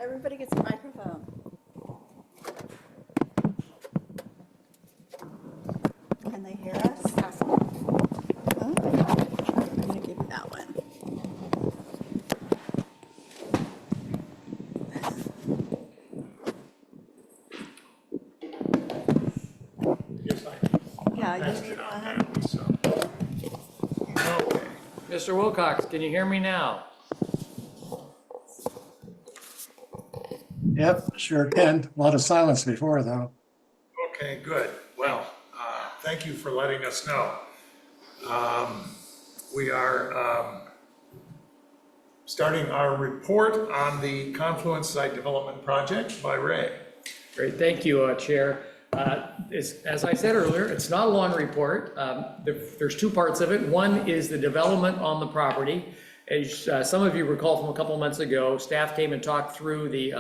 Everybody gets a microphone. Can they hear us? Oh, I'm going to give you that one. Yeah, you need one. Okay. Mr. Wilcox, can you hear me now? Yep, sure can. A lot of silence before, though. Okay, good. Well, thank you for letting us know. We are starting our report on the Confluence Site Development Project by Ray. Great, thank you, Chair. As I said earlier, it's not a long report. There's two parts of it. One is the development on the property. As some of you recall from a couple of months ago, staff came and talked through the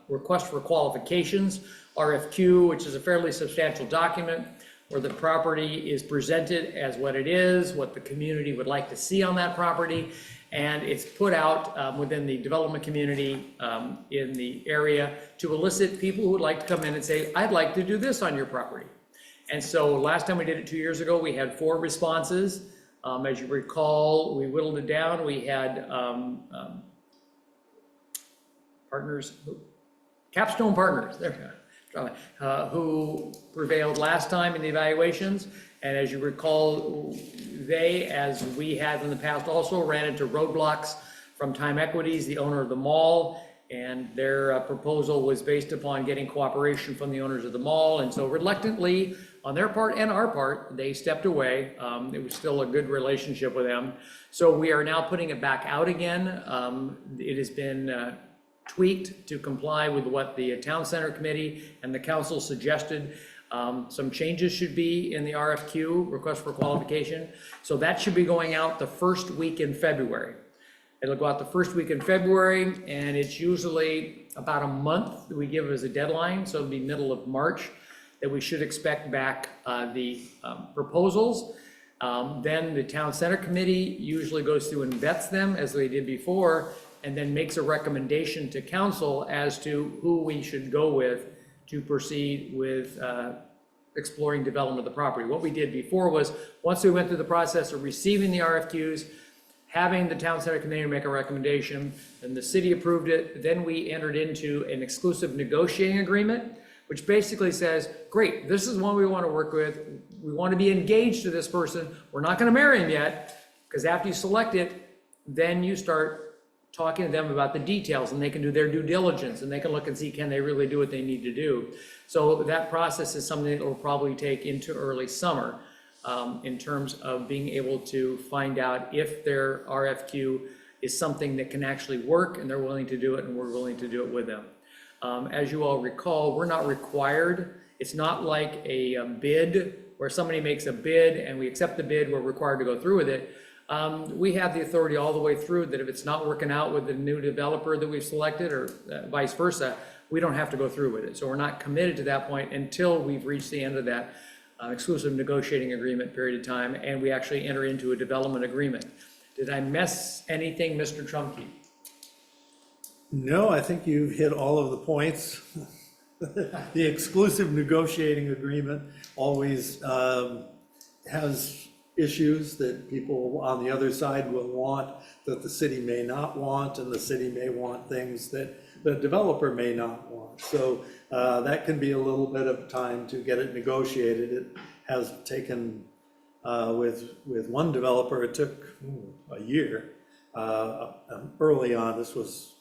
request for qualifications, RFQ, which is a fairly substantial document where the property is presented as what it is, what the community would like to see on that property, and it's put out within the development community in the area to elicit people who would like to come in and say, I'd like to do this on your property. And so last time we did it 2 years ago, we had 4 responses. As you recall, we whittled it down. We had partners, Capstone Partners, who prevailed last time in the evaluations. And as you recall, they, as we have in the past, also ran into roadblocks from Time Equities, the owner of the mall, and their proposal was based upon getting cooperation from the owners of the mall. And so reluctantly, on their part and our part, they stepped away. It was still a good relationship with them. So we are now putting it back out again. It has been tweaked to comply with what the Town Center Committee and the council suggested. Some changes should be in the RFQ, request for qualification. So that should be going out the first week in February. It'll go out the first week in February, and it's usually about a month that we give as a deadline. So it'll be middle of March that we should expect back the proposals. Then the Town Center Committee usually goes through and vets them as they did before, and then makes a recommendation to council as to who we should go with to proceed with exploring development of the property. What we did before was, once we went through the process of receiving the RFQs, having the Town Center Committee make a recommendation, and the city approved it, then we entered into an exclusive negotiating agreement, which basically says, great, this is one we want to work with. We want to be engaged to this person. We're not going to marry him yet, because after you select it, then you start talking to them about the details, and they can do their due diligence, and they can look and see, can they really do what they need to do? So that process is something that will probably take into early summer in terms of being able to find out if their RFQ is something that can actually work, and they're willing to do it, and we're willing to do it with them. As you all recall, we're not required. It's not like a bid where somebody makes a bid and we accept the bid, we're required to go through with it. We have the authority all the way through that if it's not working out with the new developer that we've selected, or vice versa, we don't have to go through with it. So we're not committed to that point until we've reached the end of that exclusive negotiating agreement period of time, and we actually enter into a development agreement. Did I miss anything, Mr. Trumke? No, I think you've hit all of the points. The exclusive negotiating agreement always has issues that people on the other side will want that the city may not want, and the city may want things that the developer may not want. So that can be a little bit of time to get it negotiated. It has taken, with one developer, it took a year. Early on, this was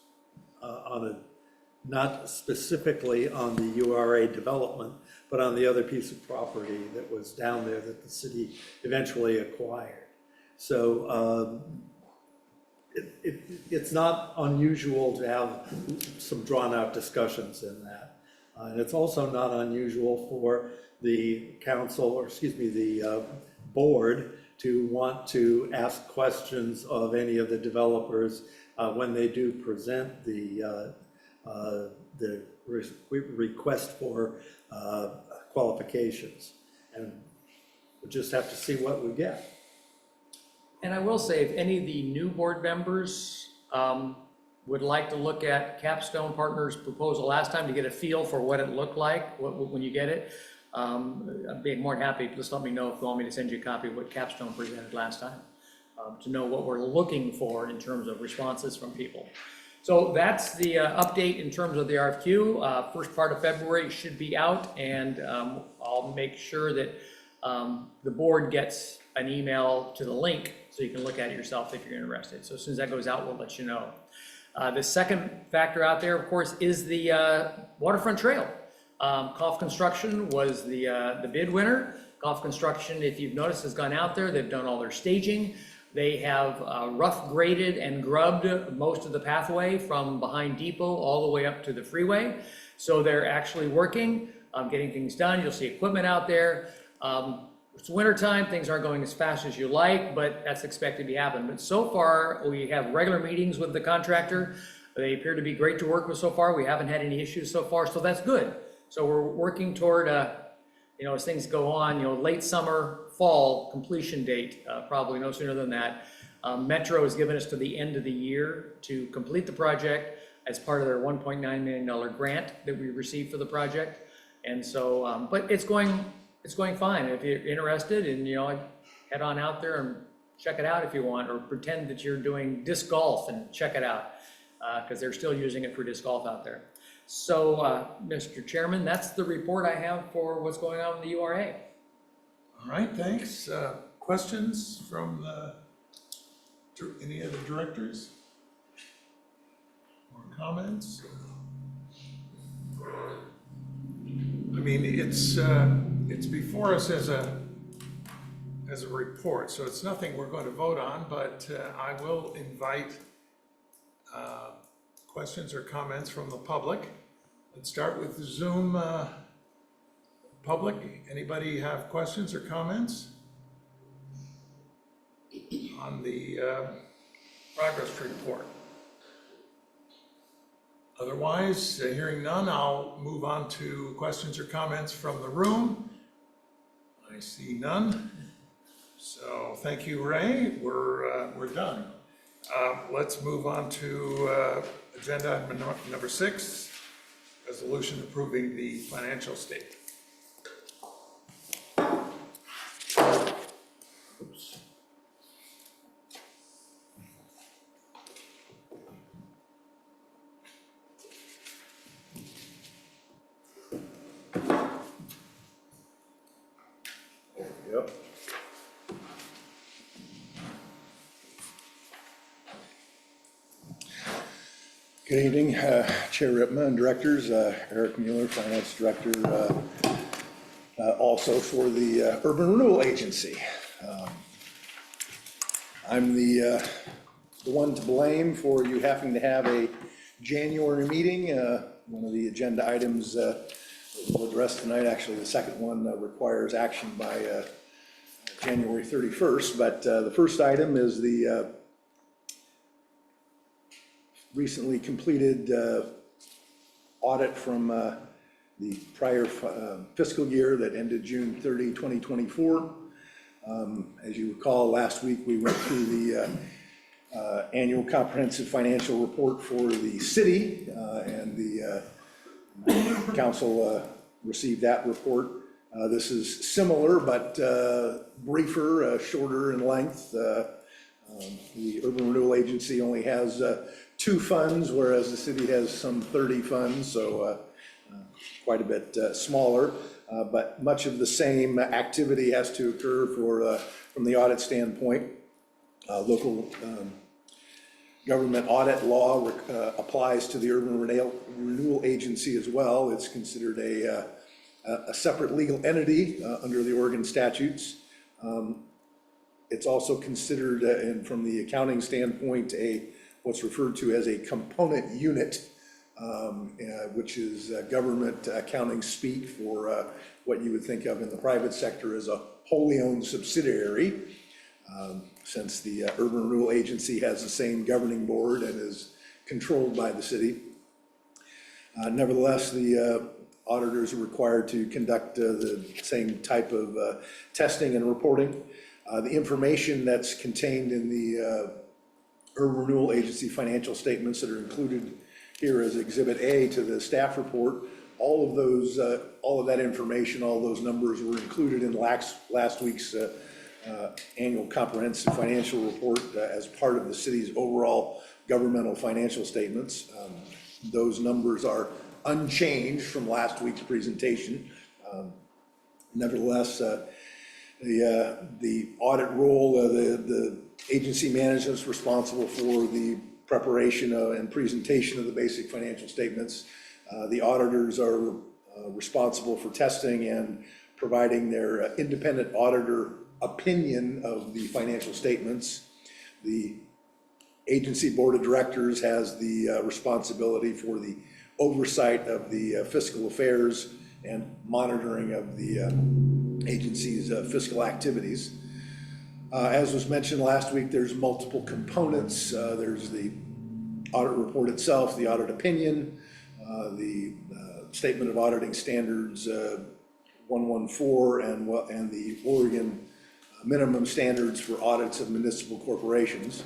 not specifically on the URA development, but on the other piece of property that was down there that the city eventually acquired. So it's not unusual to have some drawn out discussions in that. And it's also not unusual for the council, or excuse me, the board to want to ask questions of any of the developers when they do present the request for qualifications. And we'll just have to see what we get. And I will say, if any of the new board members would like to look at Capstone Partners' proposal last time to get a feel for what it looked like when you get it. I'd be more than happy, just let me know if you want me to send you a copy of what Capstone presented last time, to know what we're looking for in terms of responses from people. So that's the update in terms of the RFQ. First part of February should be out, and I'll make sure that the board gets an email to the link so you can look at it yourself if you're interested. So as soon as that goes out, we'll let you know. The second factor out there, of course, is the waterfront trail. Cough Construction was the bid winner. Cough Construction, if you've noticed, has gone out there. They've done all their staging. They have rough graded and grubbed most of the pathway from behind Depot all the way up to the freeway. So they're actually working, getting things done. You'll see equipment out there. It's wintertime, things aren't going as fast as you like, but that's expected to happen. But so far, we have regular meetings with the contractor. They appear to be great to work with so far. We haven't had any issues so far, so that's good. So we're working toward, as things go on, late summer, fall completion date, probably no sooner than that. Metro has given us to the end of the year to complete the project as part of their $1.9 million grant that we received for the project. And so, but it's going fine. If you're interested, and head on out there and check it out if you want, or pretend that you're doing disc golf and check it out, because they're still using it for disc golf out there. So, Mr. Chairman, that's the report I have for what's going on in the URA. All right, thanks. Questions from any of the directors? Or comments? I mean, it's before us as a report, so it's nothing we're going to vote on, but I will invite questions or comments from the public. Let's start with the Zoom public. Anybody have questions or comments on the progress report? Otherwise, hearing none, I'll move on to questions or comments from the room. I see none. So thank you, Ray. We're done. Let's move on to agenda item number 6, resolution approving the financial statement. Oops. Yep. Good evening, Chair Ripma and directors, Eric Mueller, Finance Director, also for the Urban Renewal Agency. I'm the one to blame for you having to have a January meeting. One of the agenda items we'll address tonight, actually the second one requires action by January 31st, but the first item is the recently completed audit from the prior fiscal year that ended June 30, 2024. As you recall, last week we went through the annual comprehensive financial report for the city, and the council received that report. This is similar but briefer, shorter in length. The Urban Renewal Agency only has 2 funds, whereas the city has some 30 funds, so quite a bit smaller. But much of the same activity has to occur from the audit standpoint. Local government audit law applies to the Urban Renewal Agency as well. It's considered a separate legal entity under the Oregon statutes. It's also considered, and from the accounting standpoint, what's referred to as a component unit, which is government accounting speak for what you would think of in the private sector as a wholly owned subsidiary, since the Urban Renewal Agency has the same governing board and is controlled by the city. Nevertheless, the auditors are required to conduct the same type of testing and reporting. The information that's contained in the Urban Renewal Agency financial statements that are included here as Exhibit A to the staff report. All of those, all of that information, all those numbers were included in last week's annual comprehensive financial report as part of the city's overall governmental financial statements. Those numbers are unchanged from last week's presentation. Nevertheless, the audit role, the agency management is responsible for the preparation and presentation of the basic financial statements. The auditors are responsible for testing and providing their independent auditor opinion of the financial statements. The agency board of directors has the responsibility for the oversight of the fiscal affairs and monitoring of the agency's fiscal activities. As was mentioned last week, there's multiple components. There's the audit report itself, the audit opinion, the statement of auditing standards 114 and the Oregon minimum standards for audits of municipal corporations.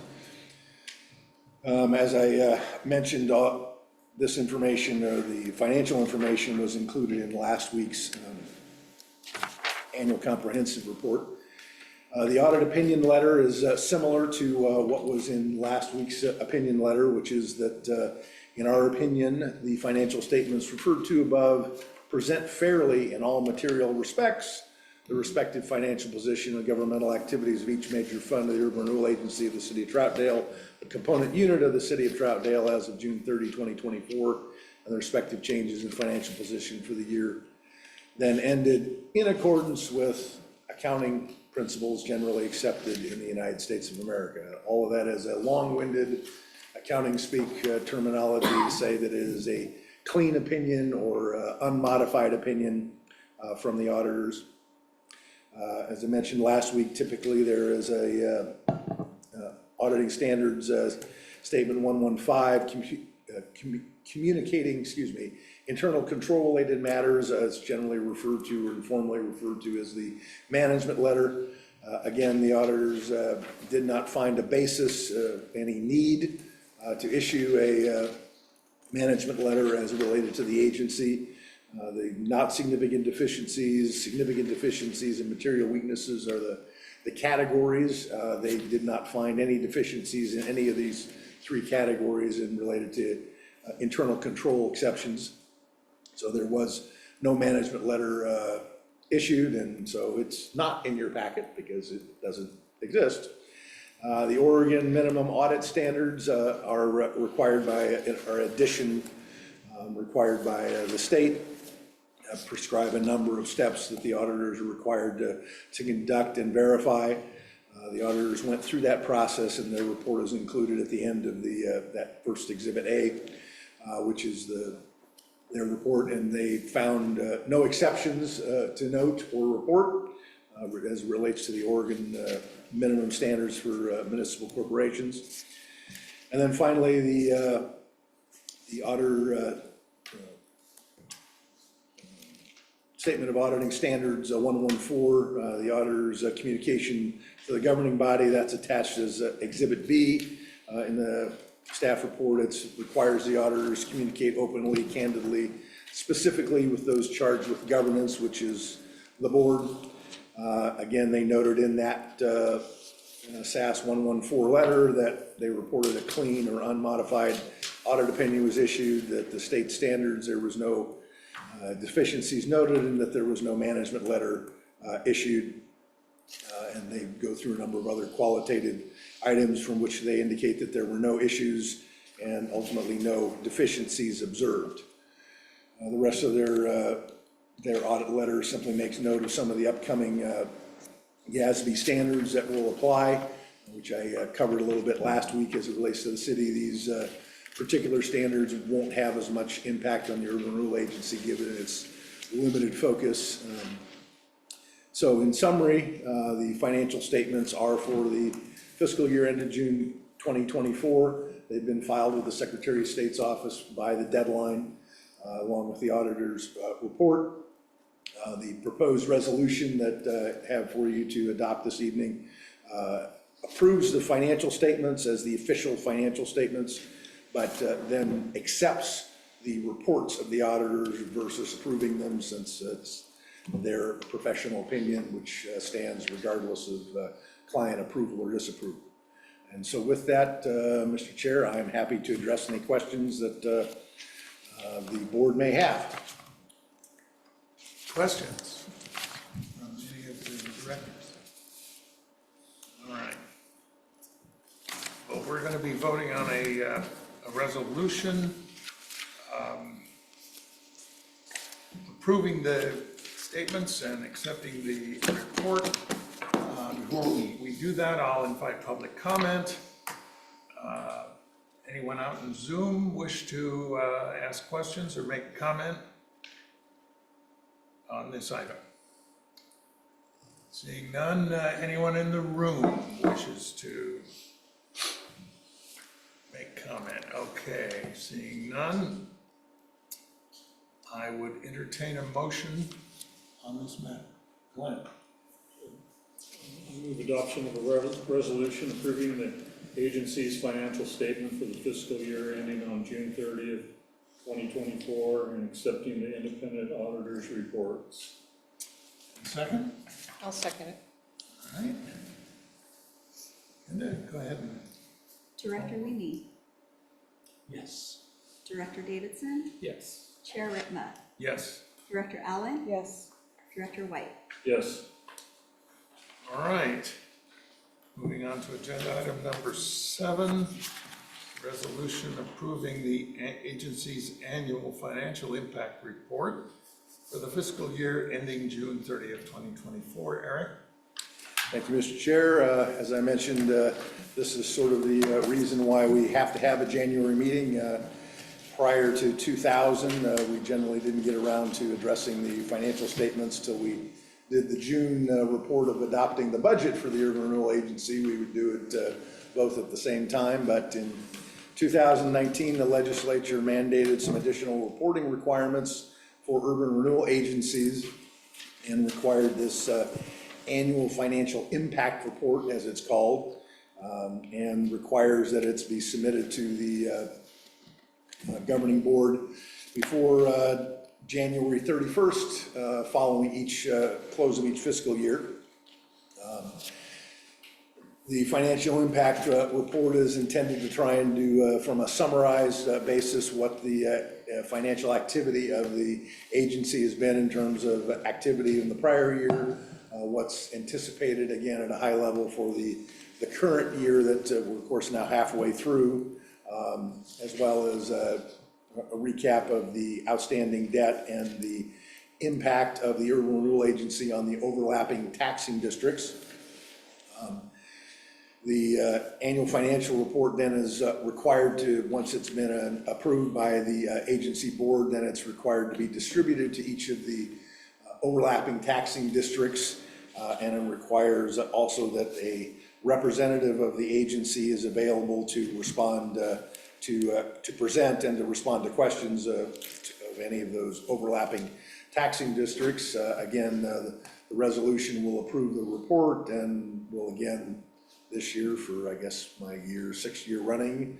As I mentioned, this information, the financial information, was included in last week's annual comprehensive report. The audit opinion letter is similar to what was in last week's opinion letter, which is that in our opinion, the financial statements referred to above present fairly in all material respects the respective financial position and governmental activities of each major fund of the Urban Renewal Agency of the City of Troutdale, a component unit of the City of Troutdale as of June 30, 2024, and the respective changes in financial position for the year then ended in accordance with accounting principles generally accepted in the United States of America. All of that is a long-winded accounting speak terminology to say that it is a clean opinion or unmodified opinion from the auditors. As I mentioned last week, typically there is a auditing standards statement 115, communicating, internal control related matters. It's generally referred to or informally referred to as the management letter. Again, the auditors did not find a basis, any need to issue a management letter as related to the agency. The not significant deficiencies, and material weaknesses are the categories. They did not find any deficiencies in any of these three categories and related to internal control exceptions. So there was no management letter issued, and so it's not in your packet because it doesn't exist. The Oregon minimum audit standards are required by, required by the state, prescribe a number of steps that the auditors are required to conduct and verify. The auditors went through that process, and their report is included at the end of that first Exhibit A, which is their report, and they found no exceptions to note or report as it relates to the Oregon minimum standards for municipal corporations. And then finally, the auditor statement of auditing standards 114, the auditor's communication to the governing body, that's attached as Exhibit B in the staff report. It requires the auditors communicate openly, candidly, specifically with those charged with governance, which is the board. Again, they noted in that SAS 114 letter that they reported a clean or unmodified audit opinion was issued, that the state standards, there was no deficiencies noted, and that there was no management letter issued. And they go through a number of other qualitative items from which they indicate that there were no issues and ultimately no deficiencies observed. The rest of their audit letter simply makes note of some of the upcoming GASB standards that will apply, which I covered a little bit last week as it relates to the city. These particular standards won't have as much impact on the Urban Renewal Agency given its limited focus. So in summary, the financial statements are for the fiscal year ended June 2024. They've been filed with the Secretary of State's office by the deadline, along with the auditor's report. The proposed resolution that I have for you to adopt this evening approves the financial statements as the official financial statements, but then accepts the reports of the auditors versus approving them, since it's their professional opinion, which stands regardless of client approval or disapproval. And so with that, Mr. Chair, I'm happy to address any questions that the board may have. Questions from any of the directors? All right. Well, we're going to be voting on a resolution approving the statements and accepting the report. Before we do that, I'll invite public comment. Anyone out in Zoom wish to ask questions or make a comment on this item? Seeing none, anyone in the room wishes to make comment? Okay, seeing none, I would entertain a motion on this matter. Glenn? I move adoption of a resolution approving the agency's financial statement for the fiscal year ending on June 30th, 2024, and accepting the independent auditor's reports. Second? I'll second it. All right. And then go ahead and, Director Leamy, Yes. Director Davidson, Yes. Chair Ripma, yes. Director Allen, Yes. Director White. Yes. All right. Moving on to agenda item number 7, resolution approving the agency's annual financial impact report for the fiscal year ending June 30th, 2024. Eric? Thank you, Mr. Chair. As I mentioned, this is sort of the reason why we have to have a January meeting. Prior to 2000, we generally didn't get around to addressing the financial statements till we did the June report of adopting the budget for the Urban Renewal Agency. We would do it both at the same time, but in 2019, the legislature mandated some additional reporting requirements for urban renewal agencies and required this annual financial impact report, as it's called, and requires that it's be submitted to the governing board before January 31st, following each close of each fiscal year. The financial impact report is intended to try and do, from a summarized basis, what the financial activity of the agency has been in terms of activity in the prior year, what's anticipated, again, at a high level for the current year that we're, of course, now halfway through, as well as a recap of the outstanding debt and the impact of the Urban Renewal Agency on the overlapping taxing districts. The annual financial report then is required to, once it's been approved by the agency board, then it's required to be distributed to each of the overlapping taxing districts, and it requires also that a representative of the agency is available to respond to present and to respond to questions of any of those overlapping taxing districts. Again, the resolution will approve the report and will again this year for, I guess, my 6th year running,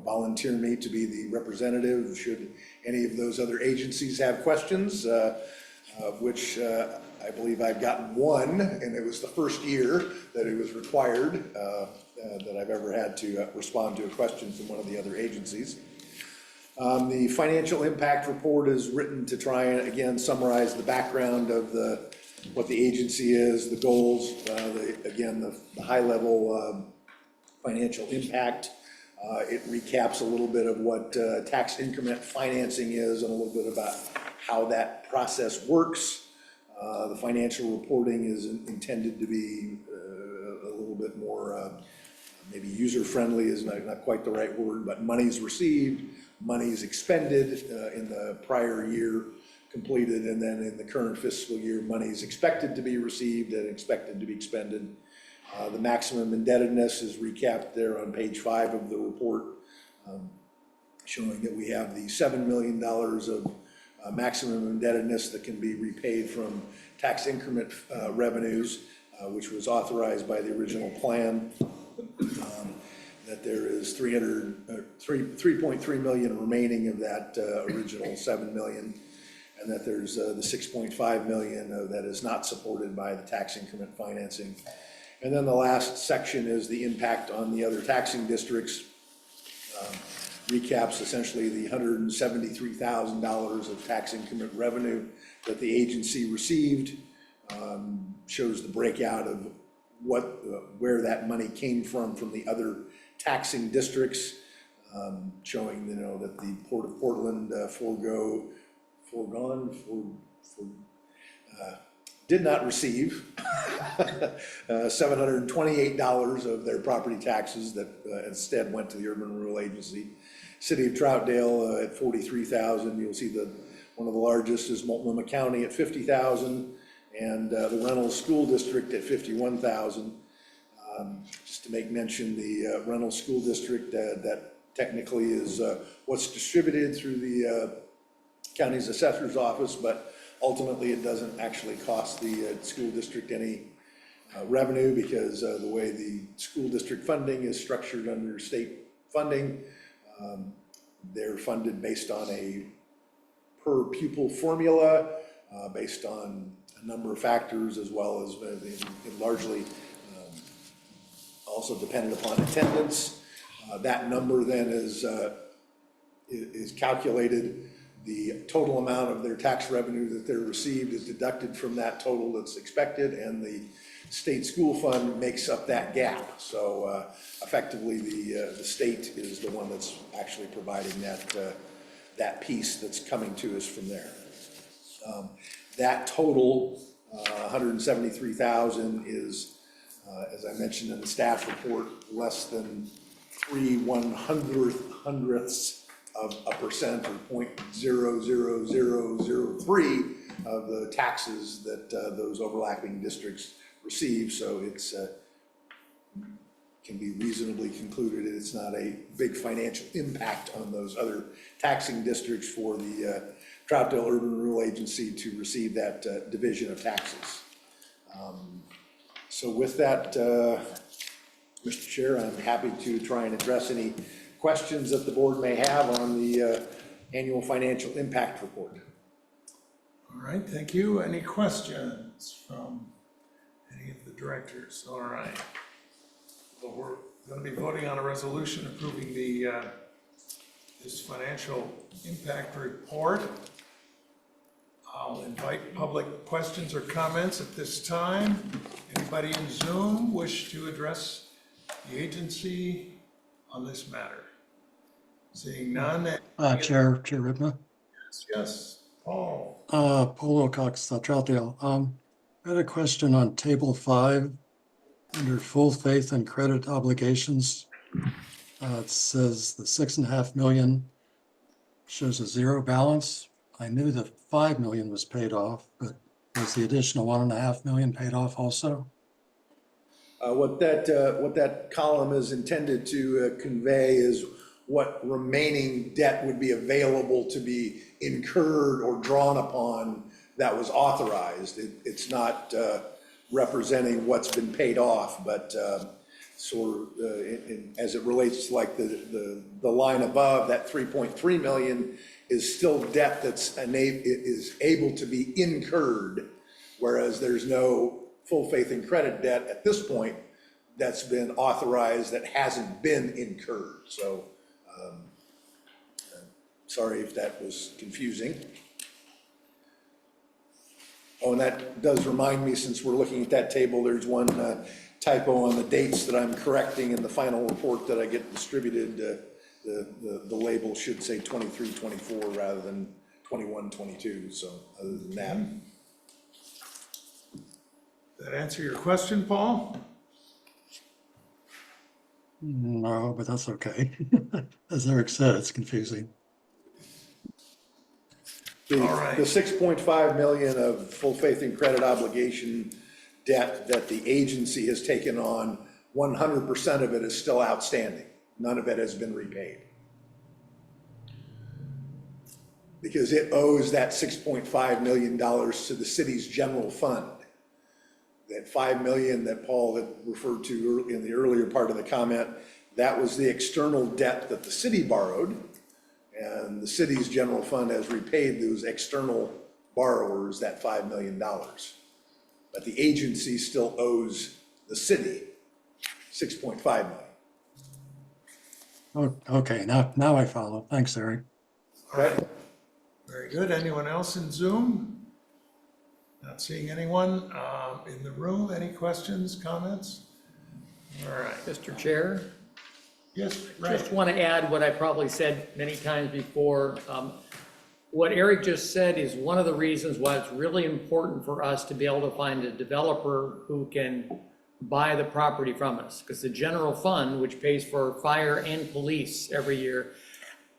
volunteer me to be the representative should any of those other agencies have questions, of which I believe I've gotten one, and it was the first year that it was required that I've ever had to respond to a question from one of the other agencies. The financial impact report is written to try and, again, summarize the background of what the agency is, the goals, the high-level financial impact. It recaps a little bit of what tax increment financing is and a little bit about how that process works. The financial reporting is intended to be a little bit more, maybe user-friendly is not quite the right word, but monies received, monies expended in the prior year completed, and then in the current fiscal year, monies expected to be received and expected to be expended. The maximum indebtedness is recapped there on page 5 of the report, showing that we have the $7 million of maximum indebtedness that can be repaid from tax increment revenues. which was authorized by the original plan. That there is 3.3 million remaining of that original 7 million, and that there's the 6.5 million that is not supported by the tax increment financing. And then the last section is the impact on the other taxing districts. Recaps essentially the $173,000 of tax increment revenue that the agency received. Shows the breakout of where that money came from the other taxing districts, showing, that the Port of Portland did not receive $728 of their property taxes that instead went to the Urban Renewal Agency. City of Troutdale at $43,000. You'll see one of the largest is Multnomah County at $50,000, and the Reynolds School District at $51,000. Just to make mention, the Reynolds School District, that technically is what's distributed through the county's assessor's office, but ultimately it doesn't actually cost the school district any revenue, because the way the school district funding is structured under state funding, they're funded based on a per pupil formula, based on a number of factors, as well as largely also dependent upon attendance. That number then is calculated. The total amount of their tax revenue that they're received is deducted from that total that's expected, and the state school fund makes up that gap. So effectively, the state is the one that's actually providing that piece that's coming to us from there. That total, 173,000, is, as I mentioned in the staff report, less than 0.001% of a percent, or 0.00003 of the taxes that those overlapping districts receive. So it's can be reasonably concluded that it's not a big financial impact on those other taxing districts for the Troutdale Urban Renewal Agency to receive that division of taxes. So with that, Mr. Chair, I'm happy to try and address any questions that the board may have on the annual financial impact report. All right, thank you. Any questions from any of the directors? All right. Well, we're going to be voting on a resolution approving this financial impact report. I'll invite public questions or comments at this time. Anybody in Zoom wish to address the agency on this matter? Seeing none. Chair Ripma. Yes, Paul. Paul Wilcox, Troutdale. I had a question on table 5 under full faith and credit obligations. It says the 6.5 million shows a zero balance. I knew the 5 million was paid off, but was the additional 1.5 million paid off also? What that column is intended to convey is what remaining debt would be available to be incurred or drawn upon that was authorized. It's not representing what's been paid off, but as it relates to like the line above, that 3.3 million is still debt that's is able to be incurred, whereas there's no full faith and credit debt at this point that's been authorized that hasn't been incurred. So sorry if that was confusing. Oh, and that does remind me, since we're looking at that table, there's one typo on the dates that I'm correcting in the final report that I get distributed. The label should say 23-24 rather than 21-22. So other than that. That answer your question, Paul? No, but that's okay. As Eric said, it's confusing. The 6.5 million of full faith and credit obligation debt that the agency has taken on, 100% of it is still outstanding. None of it has been repaid. Because it owes that $6.5 million to the city's general fund. that 5 million that Paul had referred to in the earlier part of the comment, that was the external debt that the city borrowed. And the city's general fund has repaid those external borrowers that $5 million. But the agency still owes the city $6.5 million. Okay, now I follow. Thanks, Eric. All right, very good. Anyone else in Zoom? Not seeing anyone in the room. Any questions, comments? All right. Mr. Chair? Yes, right. Just want to add what I probably said many times before. What Eric just said is one of the reasons why it's really important for us to be able to find a developer who can buy the property from us. Because the general fund, which pays for fire and police every year,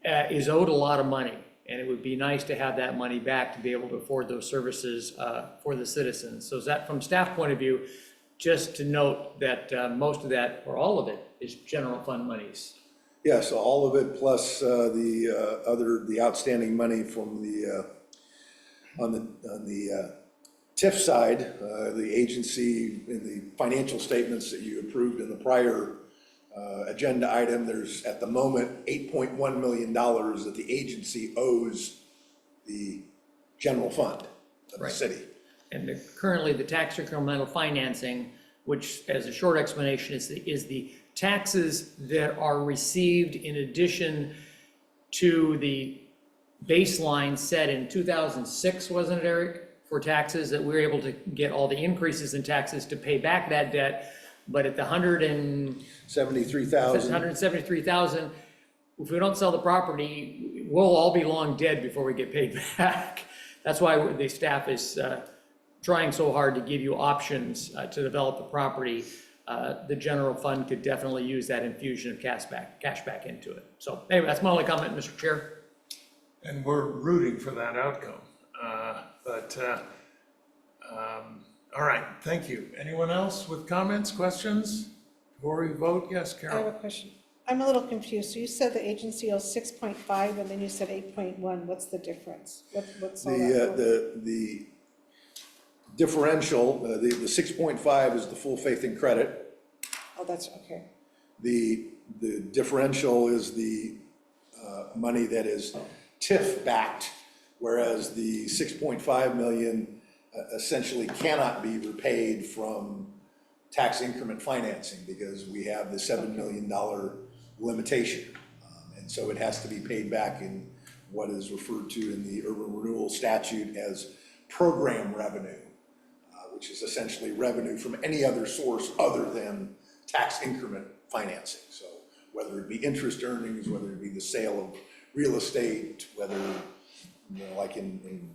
is owed a lot of money. And it would be nice to have that money back to be able to afford those services for the citizens. So is that from staff point of view, just to note that most of that, or all of it, is general fund monies. Yeah, so all of it plus the outstanding money from the, on the TIF side, the agency in the financial statements that you approved in the prior agenda item, there's at the moment $8.1 million that the agency owes the general fund of the Right. city. And currently, the tax incremental financing, which, as a short explanation, is the taxes that are received in addition to the baseline set in 2006, wasn't it, Eric? For taxes, that we were able to get all the increases in taxes to pay back that debt, but at the 73,000. 173,000, if we don't sell the property, we'll all be long dead before we get paid back. That's why the staff is trying so hard to give you options to develop the property. The general fund could definitely use that infusion of cash back into it. So anyway, that's my only comment, Mr. Chair. And we're rooting for that outcome. All right, thank you. Anyone else with comments, questions? Before we vote, yes, I have Carol? a question. I'm a little confused. So you said the agency owes 6.5 and then you said 8.1. What's the difference? What's all that? The differential, the 6.5 is the full faith and credit. Oh, that's okay. The differential is the money that is TIF backed, whereas the 6.5 million essentially cannot be repaid from tax increment financing because we have the $7 million limitation. And so it has to be paid back in what is referred to in the urban renewal statute as program revenue, which is essentially revenue from any other source other than tax increment financing. So whether it be interest earnings, whether it be the sale of real estate, whether, you know, like in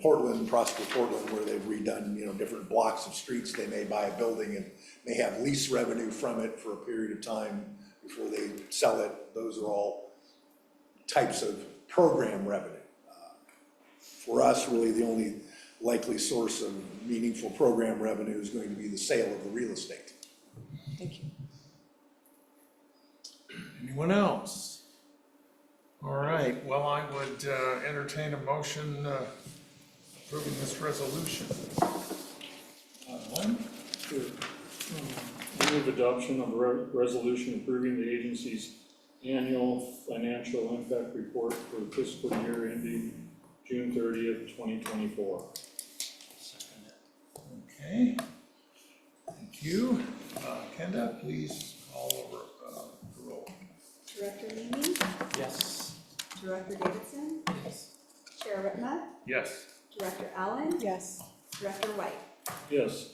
Portland, Prosper Portland, where they've redone, you know, different blocks of streets, they may buy a building and may have lease revenue from it for a period of time before they sell it. Those are all types of program revenue. For us, really, the only likely source of meaningful program revenue is going to be the sale of the real estate. Thank you. Anyone else? All right, well, I would entertain a motion approving this resolution. Wunn? I move adoption of a resolution approving the agency's annual financial impact report for the fiscal year ending June 30th, 2024. Okay, thank you. Kenda, please call over the roll. Director Leamy, Yes. Director Davidson, Yes. Chair Ripma, Yes. Director Allen, Yes. Director White. Yes.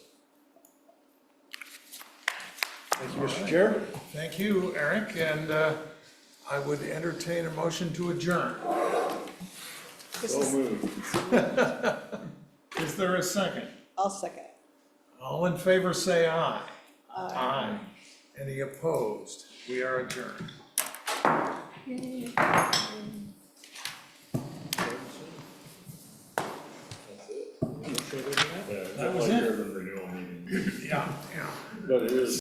Thank you, Mr. Chair. Thank you, Eric, and I would entertain a motion to adjourn. This So is, moved. Is there a second? I'll second. All in favor, say aye. Aye. Any opposed? We are adjourned. Yeah, That was like it. urban renewal meeting. Yeah, yeah. But it is